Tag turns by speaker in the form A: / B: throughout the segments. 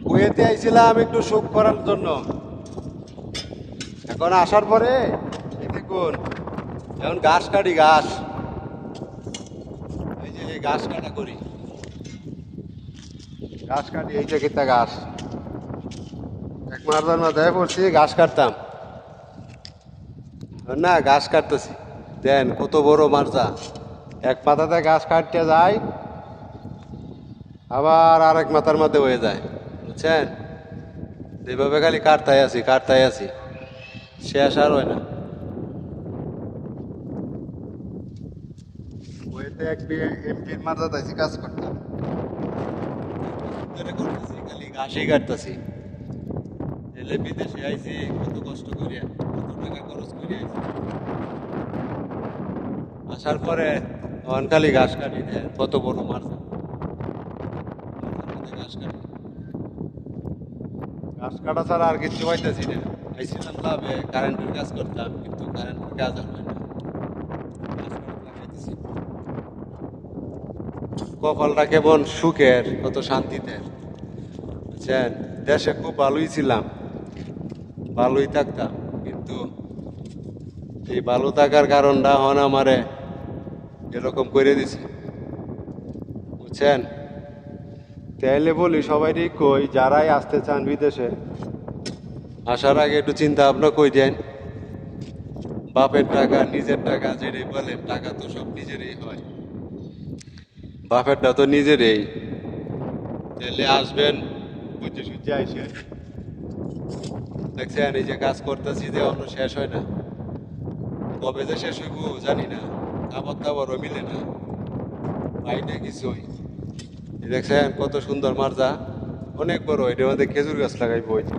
A: কুয়েতে আইছিলাম একটু সুখ করার জন্য। এখন আসার পরে এই দেখুন, এখন ঘাস কাটি, ঘাস, এই যে ঘাস কাটা করি, ঘাস কাটি, এই যে কিতা ঘাস। এক মারদার মাথায় পড়ছি, ঘাস কাটতাম না, ঘাস কাটতেছি। দেন কত বড় মারজা, এক মাথাতে ঘাস কাটতে যায়, আবার আরেক মাথার মধ্যে হয়ে যায়, বুঝছেন? এইভাবে খালি কাটতাই আছি, কাটতাই আছি, শেষ আর হয় না। ওইতে এক এমপির মারজাত আছি কাজ করতাম, করতেছি খালি ঘাসই কাটতেছি। এলে বিদেশে আইছি কত কষ্ট করিয়া, কত টাকা খরচ করিয়া আইছি। আসার পরে তখন খালি ঘাস কাটি, দেন কত বড় মারজা, ঘাস কাটি। ঘাস কাটা ছাড়া আর কিছু পাইতেছি না। আইছিলাম লাভে কারেন্টের কাজ করতাম, কিন্তু কারেন্টের কাজ আর হয় না। ঘাস কাটা লাগাইতেছি। কপালটা কেমন সুখের, কত শান্তিতে, বুঝছেন? দেশে খুব ভালোই ছিলাম, ভালোই থাকতাম, কিন্তু এই ভালো থাকার কারণটা হন আমারে এরকম করে দিছে, বুঝছেন? তাইলে বলি সবাইরই কই, যারাই আসতে চান বিদেশে, আসার আগে একটু চিন্তা ভাবনা কই দেন। বাপের টাকা, নিজের টাকা, যেটাই বলেন, টাকা তো সব নিজেরই হয়, বাপেরটা তো নিজেরই। তাহলে আসবেন, বুঝে সুঝে আইসেন। দেখছেন এই যে কাজ করতেছি, যে অন্য শেষ হয় না, কবে যে শেষ হইব জানি না, খাবার দাবারও মিলে না, পাই না কিছুই। এই দেখছেন কত সুন্দর মারজা, অনেক বড়, এটার মধ্যে খেজুর গাছ লাগাইবো। ওই যে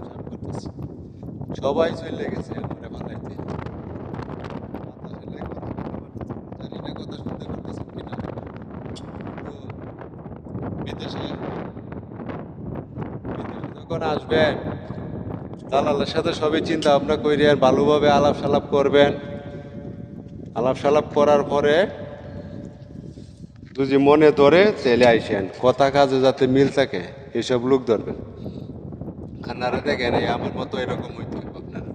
A: সাফ করতেছি, সবাই চলে গেছে আমারে বানাইতে। বাতাসে লেগে কথা বলতে পারতেছি না, জানি না কথা শুনতে পারতেছেন কিনা। তো বিদেশে বিদেশে যখন আসবেন, দালালের সাথে সবই চিন্তা ভাবনা করে ভালোভাবে আলাপ সালাপ করবেন। আলাপ সালাপ করার পরে যদি মনে ধরে তাহলে আইসেন, কথা কাজে যাতে মিল থাকে এসব লোক ধরবেন। আপনারা দেখেন এই আমার মতো এরকম হইতে হবে আপনারা।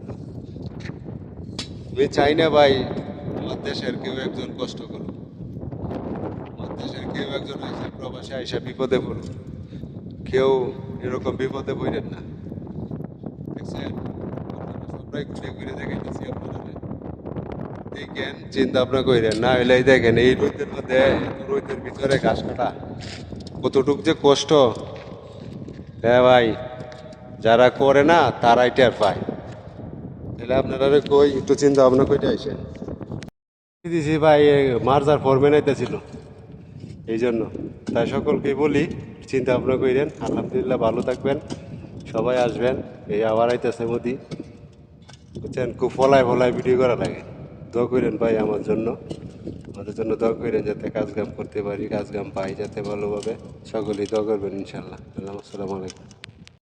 A: আমি চাই না ভাই আমার দেশের কেউ একজন কষ্ট করুক, আমার দেশের কেউ একজন আইসা প্রবাসে আইসা বিপদে পড়ুক, কেউ এরকম বিপদে পড়েন না। দেখছেন আপনারা সবাই ঘুরে ঘুরে দেখাইতেছি আপনারা, দেখেন চিন্তা ভাবনা করেন না হইলে এই দেখেন এই রোদের মধ্যে, এত রোদের ভিতরে ঘাস কাটা কতটুক যে কষ্ট। হ্যাঁ ভাই, যারা করে না তারাই টের পায়। তাহলে আপনারা কই একটু চিন্তা ভাবনা করে আইসেন। দিছি ভাই, মার্জার ফরম্যান আইতেছিল, এই জন্য। তাই সকলকে বলি চিন্তা ভাবনা করেন। আলহামদুলিল্লাহ ভালো থাকবেন, সবাই আসবেন। এই আবার আইতেছে মোদি, বুঝছেন? খুব ফলায় ফলায় ভিডিও করা লাগে। দোয়া করেন ভাই আমার জন্য, আমাদের জন্য দোয়া করেন যাতে কাজ কাম করতে পারি, কাজ কাম পাই যাতে ভালোভাবে। সকলেই দোয়া করবেন ইনশাল্লাহ। আসসালামু আলাইকুম।